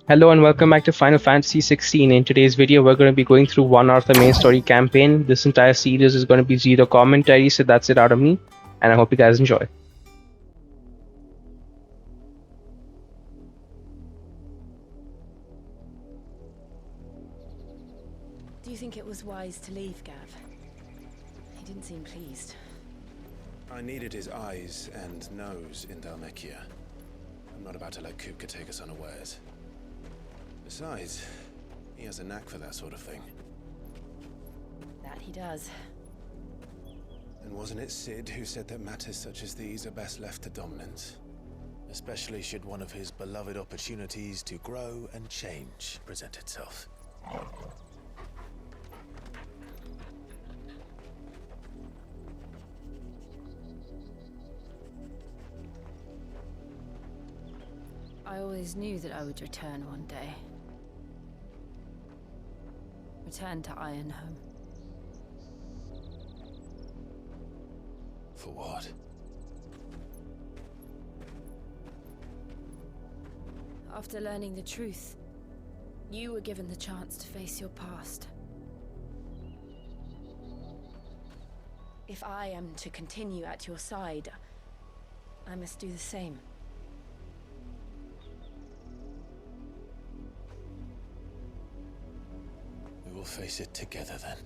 Hello and welcome back to Final Fantasy XVI. In today's video, we're going to be going through one hour of the main story campaign. This entire series is going to be zero commentary, so that's it out of me, and I hope you guys enjoy. Do you think it was wise to leave, Gav? He didn't seem pleased. I needed his eyes and nose in Dhalmekia. I'm not about to let Kupka take us unawares. Besides, he has a knack for that sort of thing. That he does. And wasn't it Sid who said that matters such as these are best left to dominance? Especially should one of his beloved opportunities to grow and change present itself. I always knew that I would return one day. Return to Ironhome. For what? After learning the truth, you were given the chance to face your past. If I am to continue at your side, I must do the same. We will face it together then.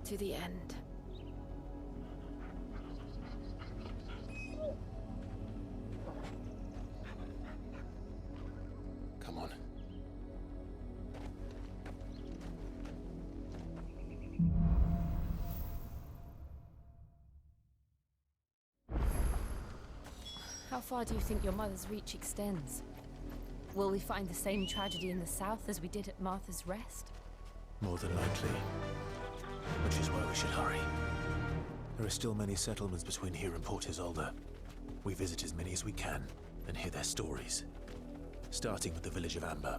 To the end. Come on. How far do you think your mother's reach extends? Will we find the same tragedy in the south as we did at Martha's Rest? More than likely. Which is why we should hurry. There are still many settlements between here and Port Isolde. We visit as many as we can, and hear their stories. Starting with the village of Amber.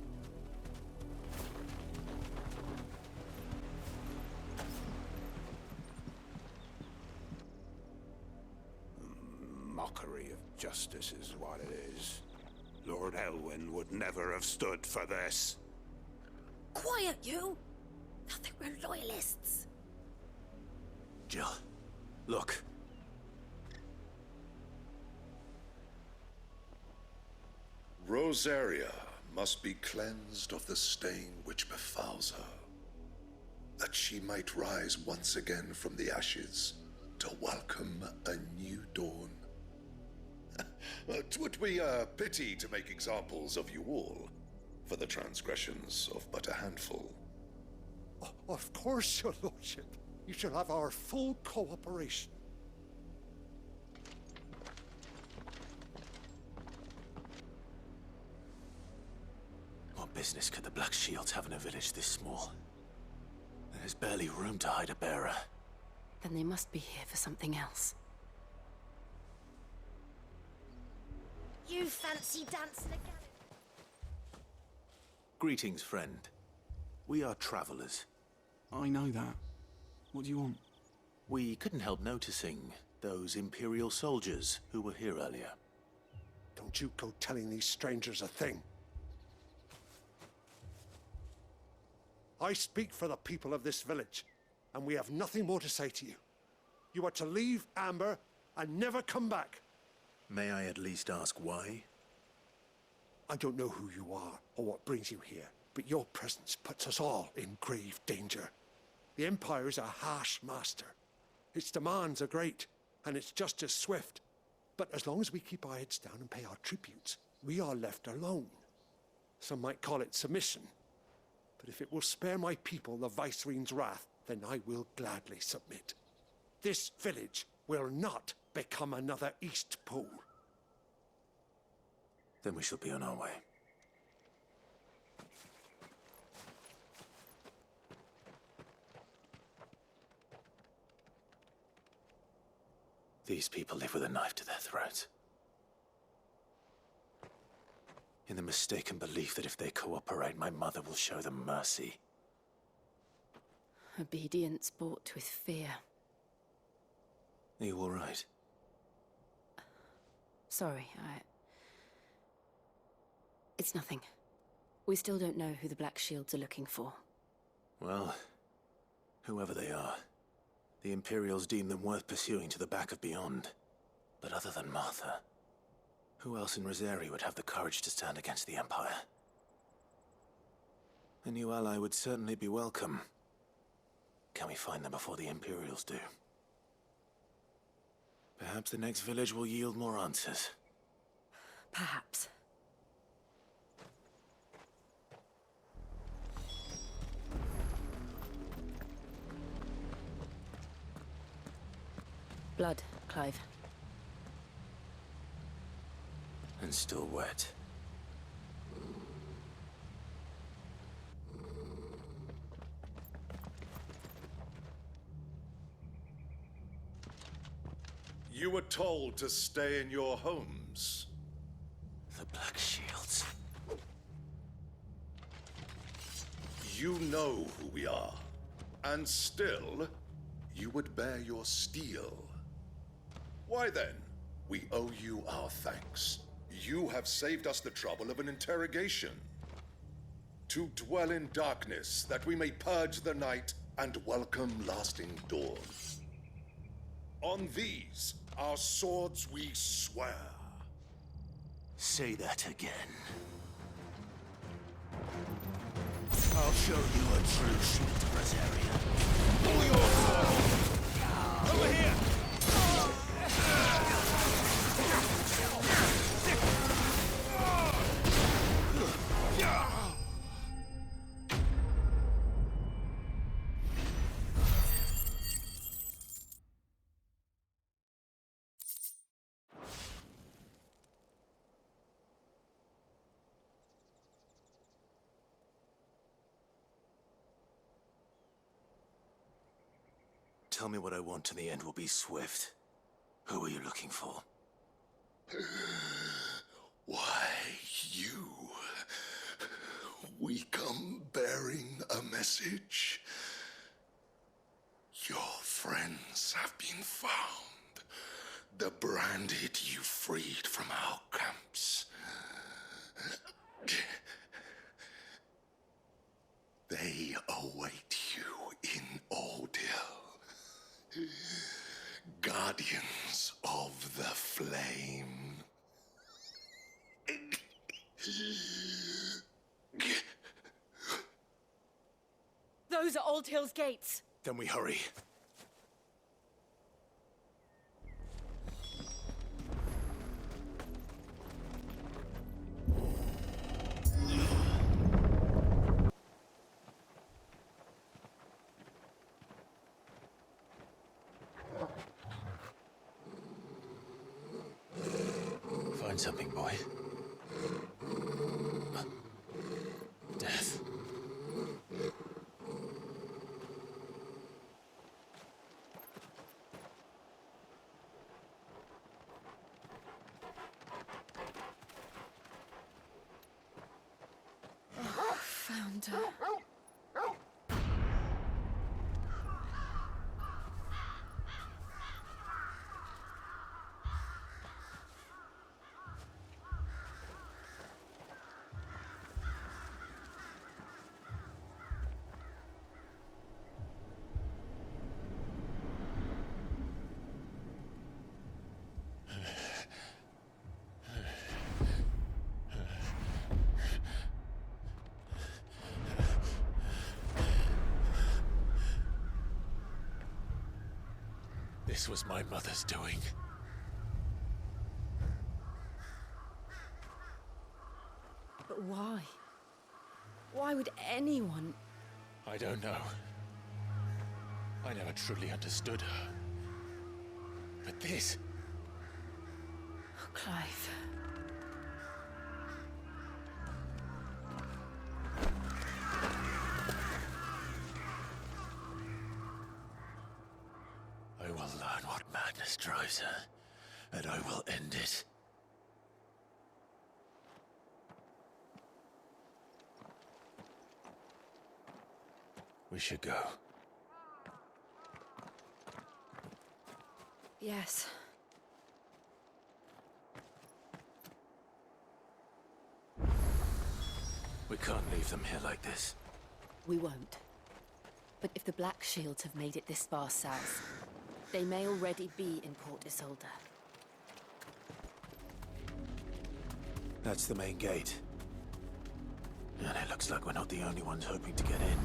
Mockery of justice is what it is. Lord Elwyn would never have stood for this. Quiet, you! Thought they were loyalists. Jill, look. Rosaria must be cleansed of the stain which befouls her, that she might rise once again from the ashes to welcome a new dawn. 'Twould be a pity to make examples of you all, for the transgressions of but a handful. Of course, your lordship. You shall have our full cooperation. What business could the Black Shields have in a village this small? There's barely room to hide a bearer. Then they must be here for something else. You fancy dancing again? Greetings, friend. We are travelers. I know that. What do you want? We couldn't help noticing those Imperial soldiers who were here earlier. Don't you go telling these strangers a thing. I speak for the people of this village, and we have nothing more to say to you. You are to leave Amber and never come back. May I at least ask why? I don't know who you are or what brings you here, but your presence puts us all in grave danger. The Empire is a harsh master. Its demands are great, and its justice swift. But as long as we keep our heads down and pay our tributes, we are left alone. Some might call it submission. But if it will spare my people the Viceroy's wrath, then I will gladly submit. This village will not become another East Pole. Then we shall be on our way. These people live with a knife to their throats. In the mistaken belief that if they cooperate, my mother will show them mercy. Obedience bought with fear. Are you all right? Sorry, It's nothing. We still don't know who the Black Shields are looking for. Well, whoever they are, the Imperials deem them worth pursuing to the back of beyond. But other than Martha, who else in Rosari would have the courage to stand against the Empire? A new ally would certainly be welcome. Can we find them before the Imperials do? Perhaps the next village will yield more answers. Perhaps. Blood, Clive. And still wet. You were told to stay in your homes. The Black Shields. You know who we are. And still, you would bear your steel. Why then? We owe you our thanks. You have saved us the trouble of an interrogation. To dwell in darkness, that we may purge the night and welcome lasting dawn. On these, our swords we swear. Say that again. I'll show you a true shield to Rosaria. Pull your sword! Over here! Tell me what I want and the end will be swift. Who are you looking for? Why, you. We come bearing a message. Your friends have been found. The branded you freed from our camps. They await you in Ordeal. Guardians of the Flame. Those are Old Hill's gates. Then we hurry. Find something, boy. Death. Found her. This was my mother's doing. But why? Why would anyone... I don't know. I never truly understood her. But this... Oh, Clive. I will learn what madness drives her, and I will end it. We should go. Yes. We can't leave them here like this. We won't. But if the Black Shields have made it this far south, they may already be in Port Isolde. That's the main gate. And it looks like we're not the only ones hoping to get in.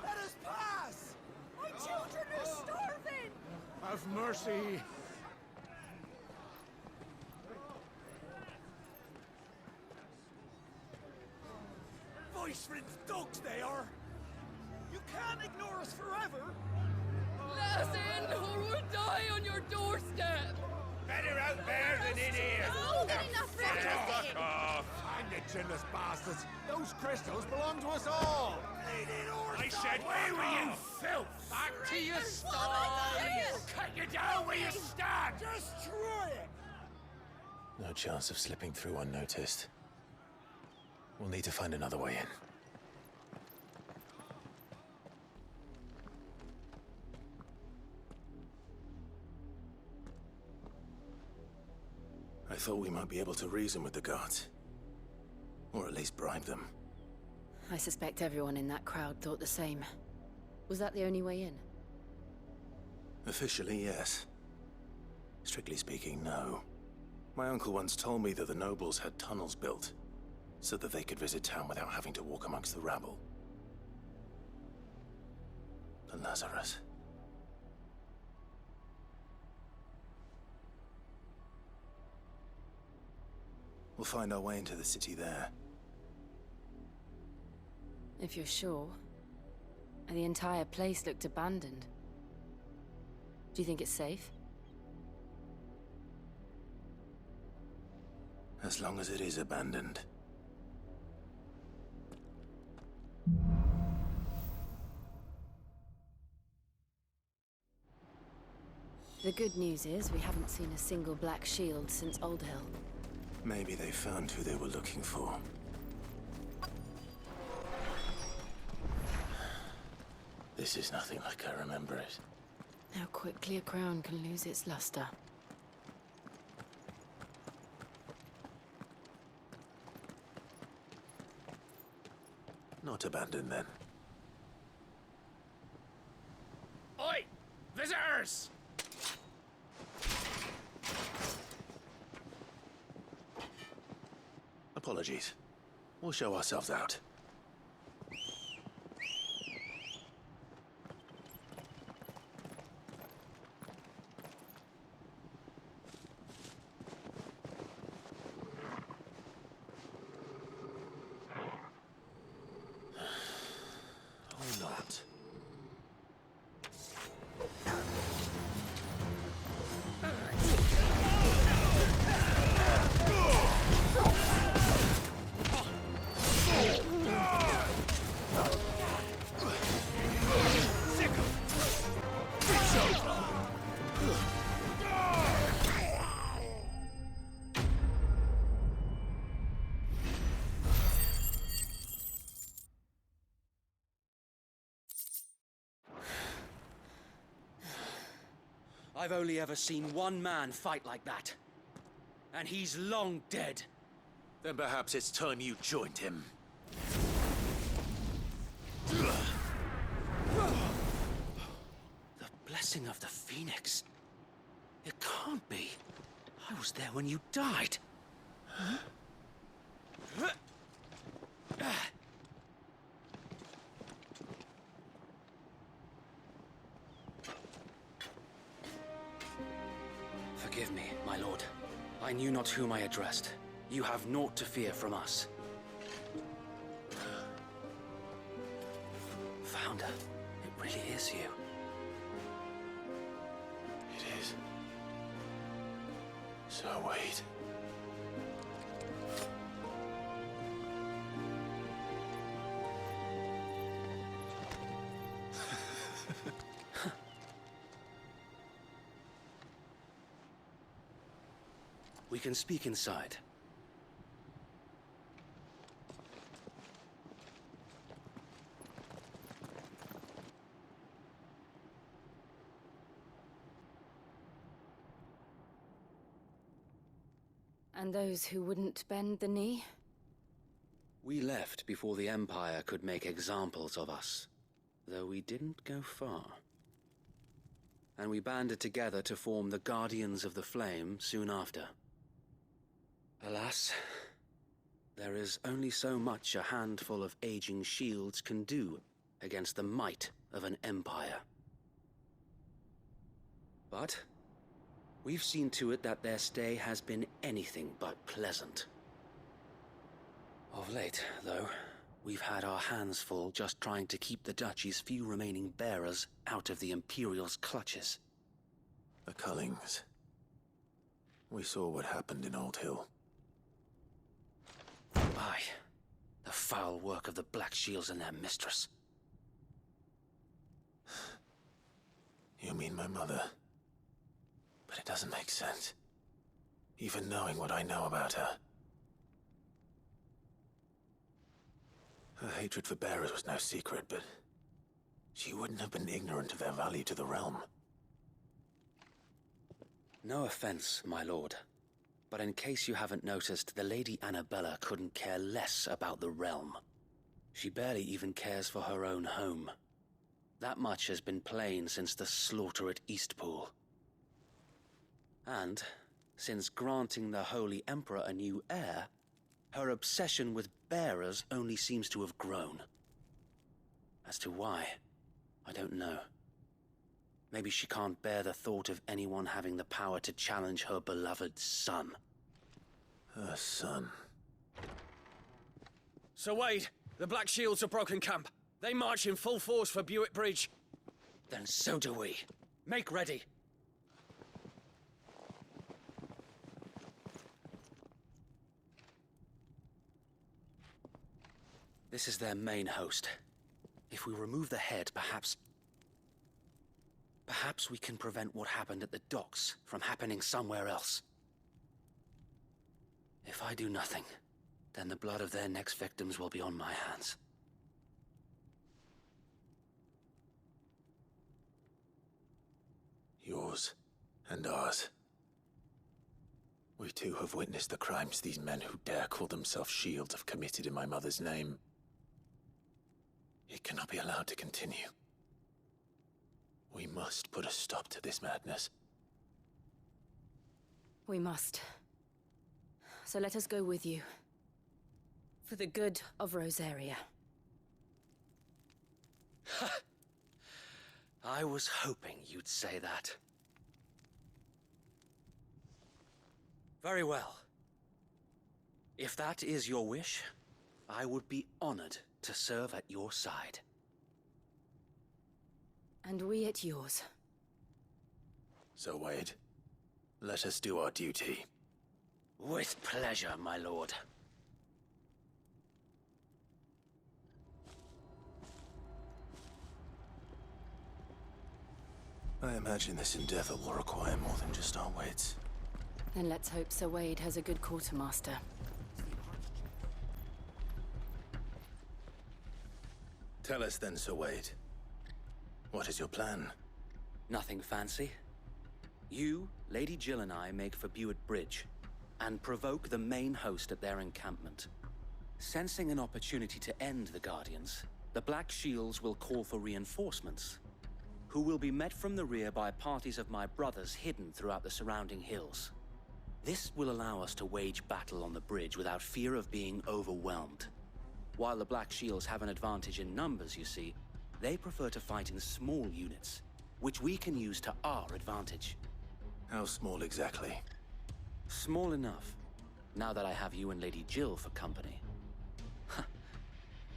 Let us pass! My children are starving! Have mercy! Voice-rinsed dogs they are! You can't ignore us forever! Let us in, or we'll die on your doorstep! Better out there than in here. More than enough for everything! Fuck off! Hang the chinless bastards! Those crystals belong to us all! I said, where were you, filth? Back to your stalls! Cut you down where you stand! Destroy it! No chance of slipping through unnoticed. We'll need to find another way in. I thought we might be able to reason with the guards. Or at least bribe them. I suspect everyone in that crowd thought the same. Was that the only way in? Officially, yes. Strictly speaking, no. My uncle once told me that the nobles had tunnels built, so that they could visit town without having to walk amongst the rabble. The Lazarus. We'll find our way into the city there. If you're sure. The entire place looked abandoned. Do you think it's safe? As long as it is abandoned. The good news is we haven't seen a single Black Shield since Old Hill. Maybe they found who they were looking for. This is nothing like I remember it. How quickly a crown can lose its luster. Not abandoned, then. Oi! Visitors! Apologies. We'll show ourselves out. Or not. I've only ever seen one man fight like that. And he's long dead. Then perhaps it's time you joined him. The blessing of the Phoenix. It can't be. I was there when you died. Forgive me, my lord. I knew not whom I addressed. You have naught to fear from us. Founder, it really is you. It is. So wait. We can speak inside. And those who wouldn't bend the knee? We left before the Empire could make examples of us, though we didn't go far. And we banded together to form the Guardians of the Flame soon after. Alas, there is only so much a handful of aging shields can do against the might of an empire. But we've seen to it that their stay has been anything but pleasant. Of late, though, we've had our hands full just trying to keep the Duchy's few remaining bearers out of the Imperial's clutches. The Cullings. We saw what happened in Old Hill. Aye, the foul work of the Black Shields and their mistress. You mean my mother? But it doesn't make sense. Even knowing what I know about her. Her hatred for bearers was no secret, but she wouldn't have been ignorant of their value to the realm. No offense, my lord, but in case you haven't noticed, the Lady Annabella couldn't care less about the realm. She barely even cares for her own home. That much has been plain since the slaughter at Eastpool. And, since granting the Holy Emperor a new heir, her obsession with bearers only seems to have grown. As to why, I don't know. Maybe she can't bear the thought of anyone having the power to challenge her beloved son. Her son. Sir Wade, the Black Shields have broken camp. They march in full force for Buick Bridge. Then so do we. Make ready. This is their main host. If we remove the head, perhaps we can prevent what happened at the docks from happening somewhere else. If I do nothing, then the blood of their next victims will be on my hands. Yours and ours. We too have witnessed the crimes these men who dare call themselves shields have committed in my mother's name. It cannot be allowed to continue. We must put a stop to this madness. We must. So let us go with you. For the good of Rosaria. I was hoping you'd say that. Very well. If that is your wish, I would be honored to serve at your side. And we at yours. So, Wade, let us do our duty. With pleasure, my lord. I imagine this endeavor will require more than just our wits. Then let's hope Sir Wade has a good quartermaster. Tell us then, Sir Wade. What is your plan? Nothing fancy. You, Lady Jill and I make for Buick Bridge, and provoke the main host at their encampment. Sensing an opportunity to end the Guardians, the Black Shields will call for reinforcements, who will be met from the rear by parties of my brothers hidden throughout the surrounding hills. This will allow us to wage battle on the bridge without fear of being overwhelmed. While the Black Shields have an advantage in numbers, you see, they prefer to fight in small units, which we can use to our advantage. How small exactly? Small enough, now that I have you and Lady Jill for company.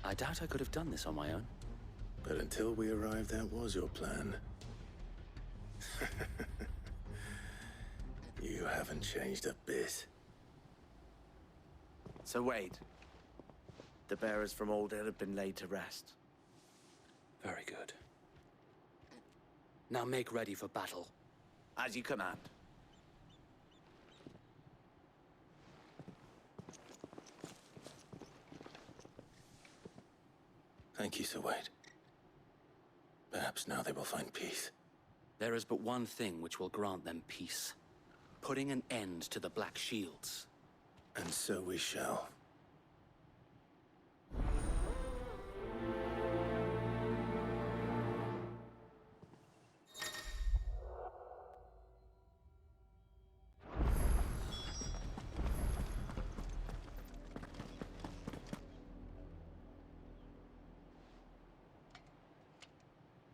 I doubt I could have done this on my own. But until we arrived, that was your plan. You haven't changed a bit. Sir Wade, the bearers from Old Hill have been laid to rest. Very good. Now make ready for battle. As you command. Thank you, Sir Wade. Perhaps now they will find peace. There is but one thing which will grant them peace. Putting an end to the Black Shields. And so we shall.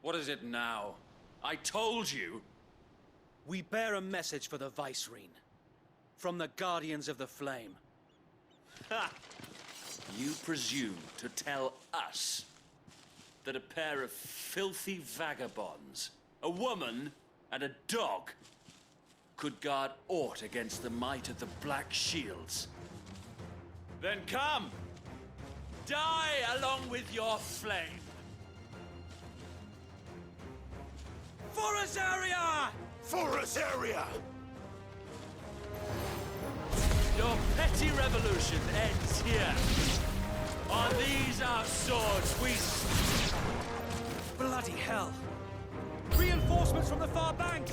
What is it now? I told you! We bear a message for the Vicereine. From the Guardians of the Flame. Ha! You presume to tell us that a pair of filthy vagabonds, a woman and a dog, could guard aught against the might of the Black Shields? Then come! Die along with your flame! For Azaria! For Azaria! Your petty revolution ends here. On these our swords we... Bloody hell! Reinforcements from the far bank!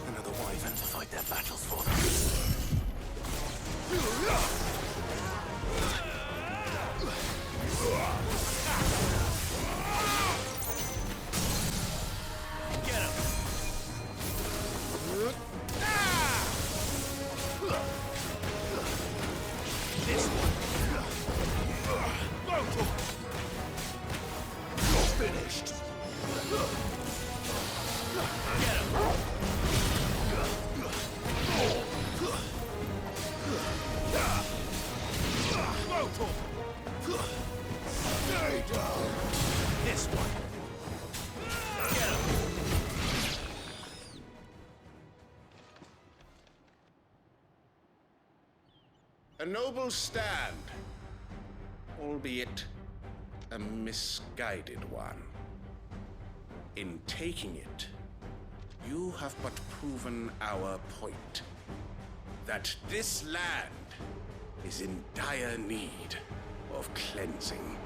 Another wyvern to fight their battles for them. Get him! This one. You're finished. Get him! Stay down. This one. Get him! A noble stand, albeit a misguided one. In taking it, you have but proven our point. That this land is in dire need of cleansing.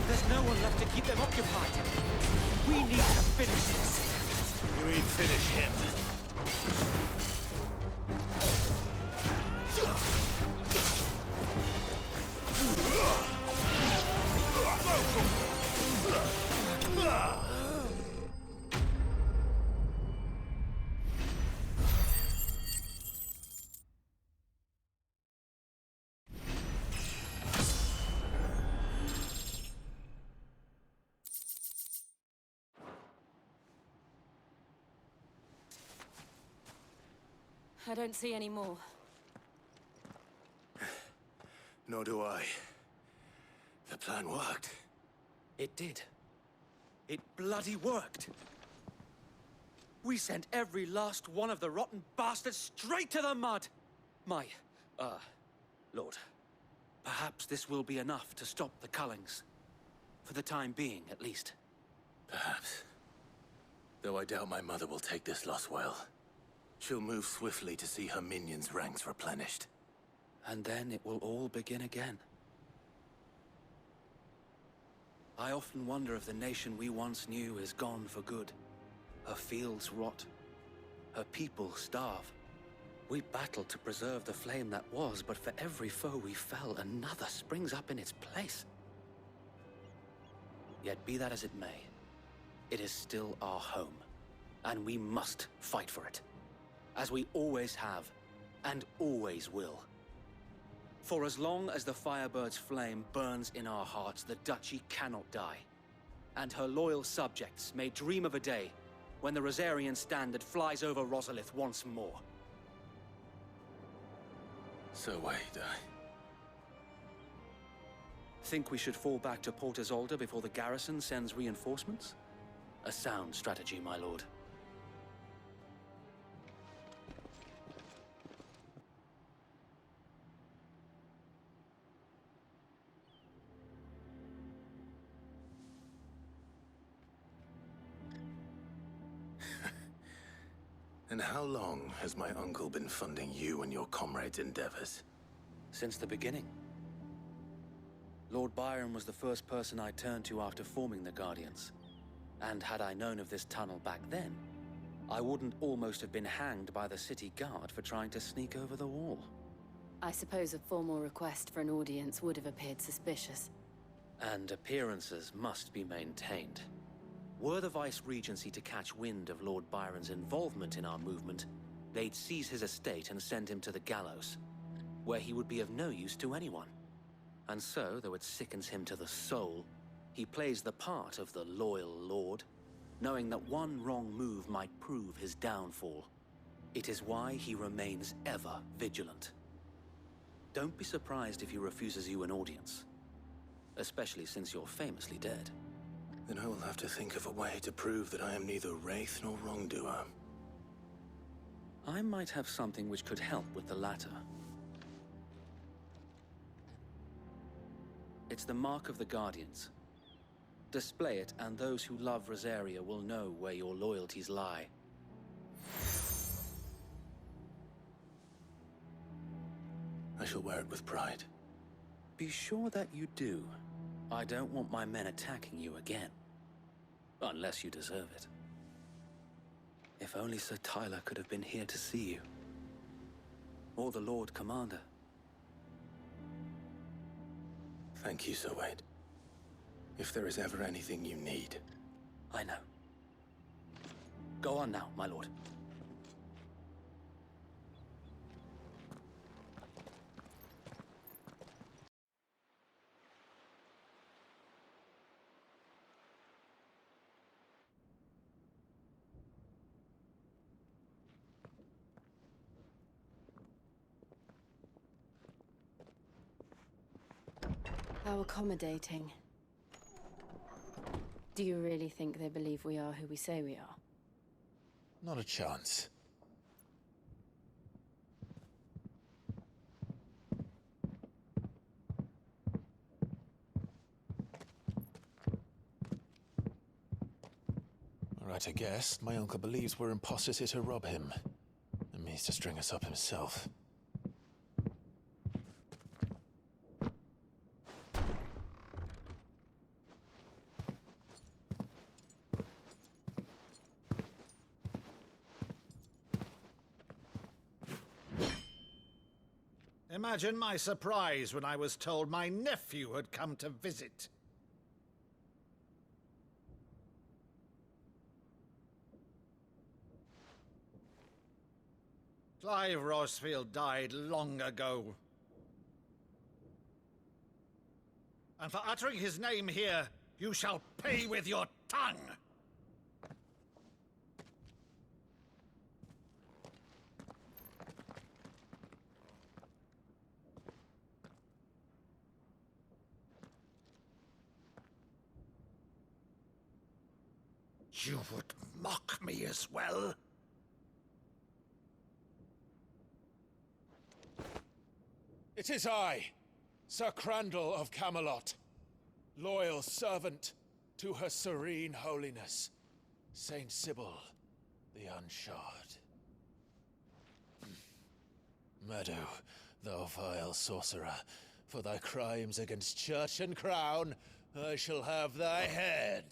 There's no one left to keep them occupied. We need to finish this. You mean finish him? I don't see any more. Nor do I. The plan worked. It did. It bloody worked. We sent every last one of the rotten bastards straight to the mud. My, Lord, perhaps this will be enough to stop the Cullings. For the time being, at least. Perhaps. Though I doubt my mother will take this loss well. She'll move swiftly to see her minions' ranks replenished. And then it will all begin again. I often wonder if the nation we once knew is gone for good. Her fields rot. Her people starve. We battled to preserve the flame that was, but for every foe we fell, another springs up in its place. Yet be that as it may, it is still our home, and we must fight for it. As we always have, and always will. For as long as the Firebird's flame burns in our hearts, the Duchy cannot die. And her loyal subjects may dream of a day when the Rosarian standard flies over Rosalith once more. So wait, Think we should fall back to Port Isolde before the garrison sends reinforcements? A sound strategy, my lord. And how long has my uncle been funding you and your comrades' endeavors? Since the beginning. Lord Byron was the first person I turned to after forming the Guardians. And had I known of this tunnel back then, I wouldn't almost have been hanged by the city guard for trying to sneak over the wall. I suppose a formal request for an audience would have appeared suspicious. And appearances must be maintained. Were the Vice-Regency to catch wind of Lord Byron's involvement in our movement, they'd seize his estate and send him to the gallows, where he would be of no use to anyone. And so, though it sickens him to the soul, he plays the part of the loyal lord, knowing that one wrong move might prove his downfall. It is why he remains ever vigilant. Don't be surprised if he refuses you an audience, especially since you're famously dead. Then I will have to think of a way to prove that I am neither wraith nor wrongdoer. I might have something which could help with the latter. It's the mark of the Guardians. Display it, and those who love Rosaria will know where your loyalties lie. I shall wear it with pride. Be sure that you do. I don't want my men attacking you again. Unless you deserve it. If only Sir Tyler could have been here to see you. Or the Lord Commander. Thank you, Sir Wade. If there is ever anything you need. I know. Go on now, my lord. How accommodating. Do you really think they believe we are who we say we are? Not a chance. Alright, I guess. My uncle believes we're imposters here to rob him. And means to string us up himself. Imagine my surprise when I was told my nephew had come to visit. Clive Rosfield died long ago. And for uttering his name here, you shall pay with your tongue! You would mock me as well? It is I, Sir Crandall of Camelot, loyal servant to Her Serene Holiness, Saint Sybil the Unshod. Meadow, thou vile sorcerer, for thy crimes against church and crown, I shall have thy head.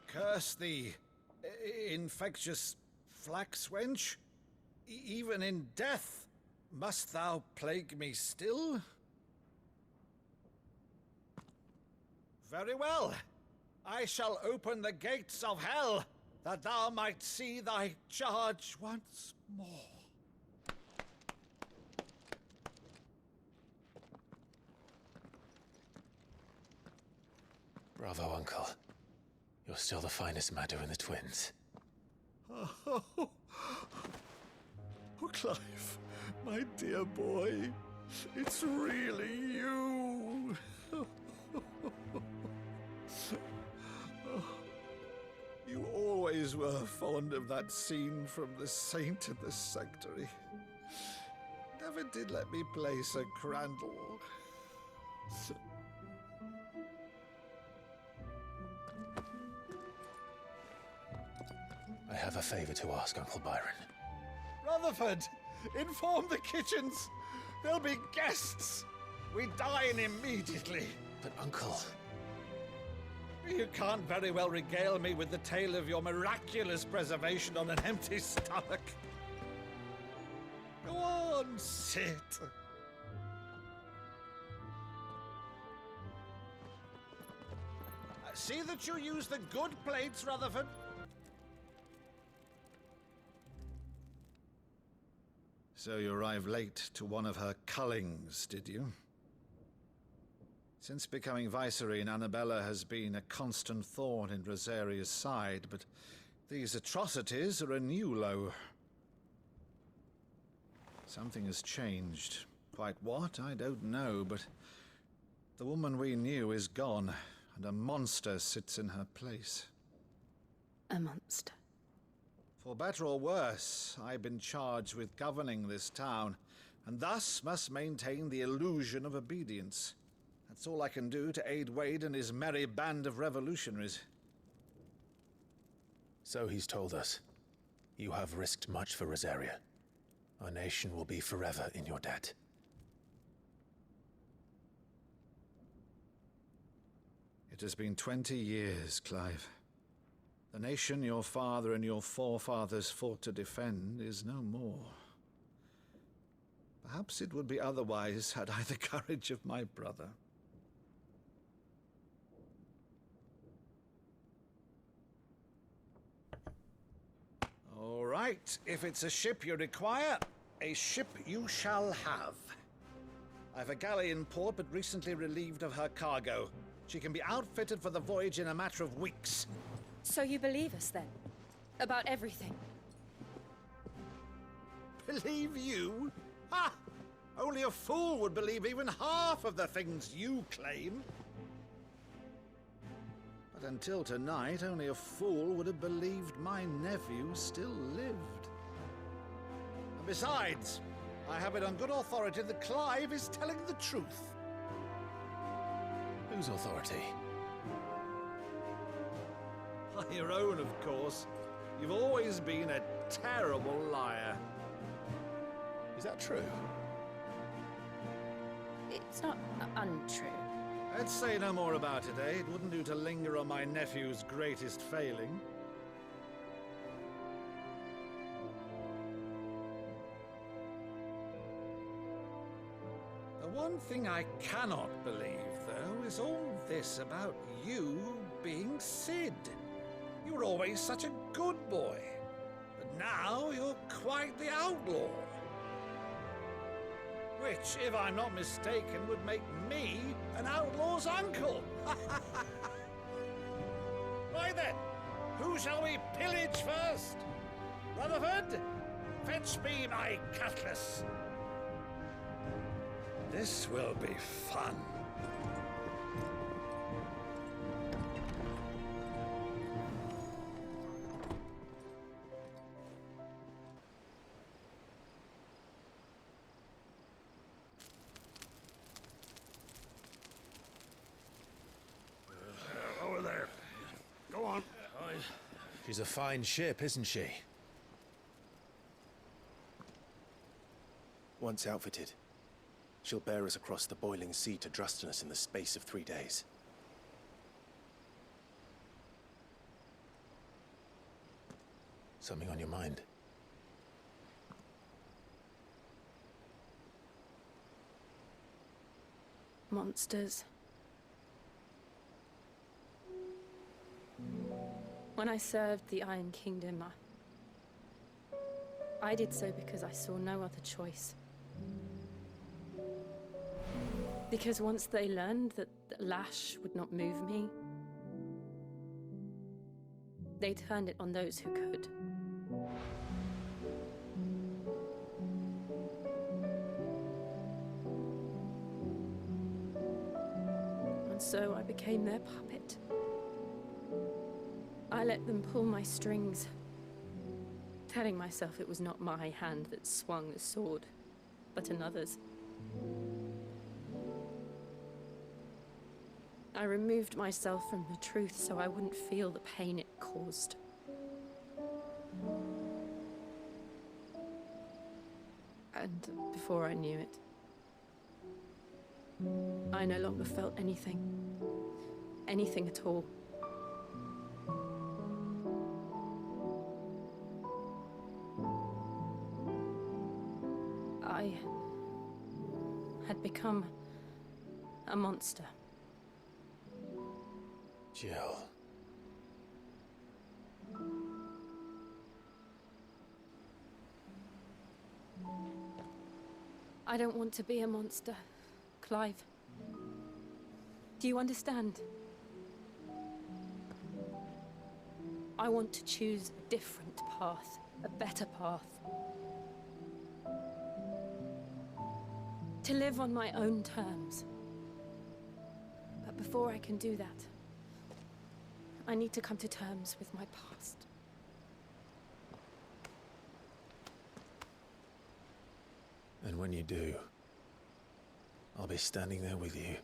Curse thee, infectious flax wench. Even in death, must thou plague me still? Very well. I shall open the gates of hell, that thou might see thy charge once more. Bravo, Uncle. You're still the finest Maddo in the twins. Oh, Clive, my dear boy, it's really you. You always were fond of that scene from The Saint in the Sanctuary. never did let me play Sir Crandall. I have a favor to ask, Uncle Byron. Rutherford, inform the kitchens. There'll be guests. We dine immediately. But, Uncle... You can't very well regale me with the tale of your miraculous preservation on an empty stomach. Go on, sit. See that you use the good plates, Rutherford. So you arrived late to one of her cullings, did you? Since becoming Vicereine, Annabella has been a constant thorn in Rosaria's side, but these atrocities are a new low. Something has changed. Quite what, I don't know, but the woman we knew is gone, and a monster sits in her place. A monster? For better or worse, I've been charged with governing this town, and thus must maintain the illusion of obedience. That's all I can do to aid Wade and his merry band of revolutionaries. So he's told us. You have risked much for Rosaria. Our nation will be forever in your debt. It has been 20 years, Clive. The nation your father and your forefathers fought to defend is no more. Perhaps it would be otherwise had I the courage of my brother. All right, if it's a ship you require, a ship you shall have. I've a galley in port, but recently relieved of her cargo. She can be outfitted for the voyage in a matter of weeks. So you believe us, then? About everything? Believe you? Ha! Only a fool would believe even half of the things you claim. But until tonight, only a fool would have believed my nephew still lived. And besides, I have it on good authority that Clive is telling the truth. Whose authority? Your own, of course. You've always been a terrible liar. Is that true? It's not untrue. Let's say no more about it, eh? It wouldn't do to linger on my nephew's greatest failing. The one thing I cannot believe, though, is all this about you being Sid. You were always such a good boy, but now you're quite the outlaw. Which, if I'm not mistaken, would make me an outlaw's uncle. Right then, who shall we pillage first? Rutherford, fetch me my cutlass. This will be fun. Over there. Go on. She's a fine ship, isn't she? Once outfitted, she'll bear us across the boiling sea to Drustinus in the space of 3 days. Something on your mind? Monsters. When I served the Iron Kingdom, I did so because I saw no other choice. Because once they learned that the lash would not move me, they turned it on those who could. And so I became their puppet. I let them pull my strings, telling myself it was not my hand that swung the sword, but in others. I removed myself from the truth so I wouldn't feel the pain it caused. And before I knew it, I no longer felt anything. Anything at all. I had become a monster. Jill. I don't want to be a monster, Clive. Do you understand? I want to choose a different path, a better path. To live on my own terms. But before I can do that, I need to come to terms with my past. And when you do, I'll be standing there with you,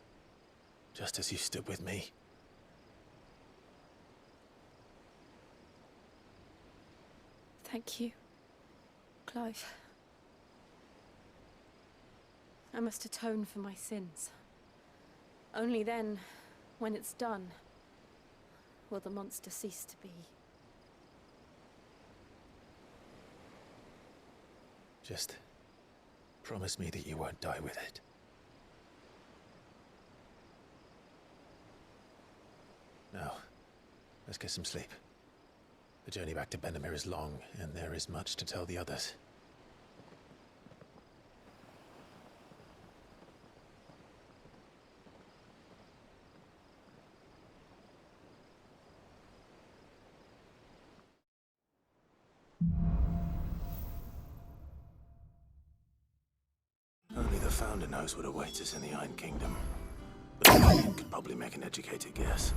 just as you stood with me. Thank you, Clive. I must atone for my sins. Only then, when it's done, will the monster cease to be. Just promise me that you won't die with it. Now, let's get some sleep. The journey back to Benamir is long, and there is much to tell the others. Only the Founder knows what awaits us in the Iron Kingdom. But you could probably make an educated guess.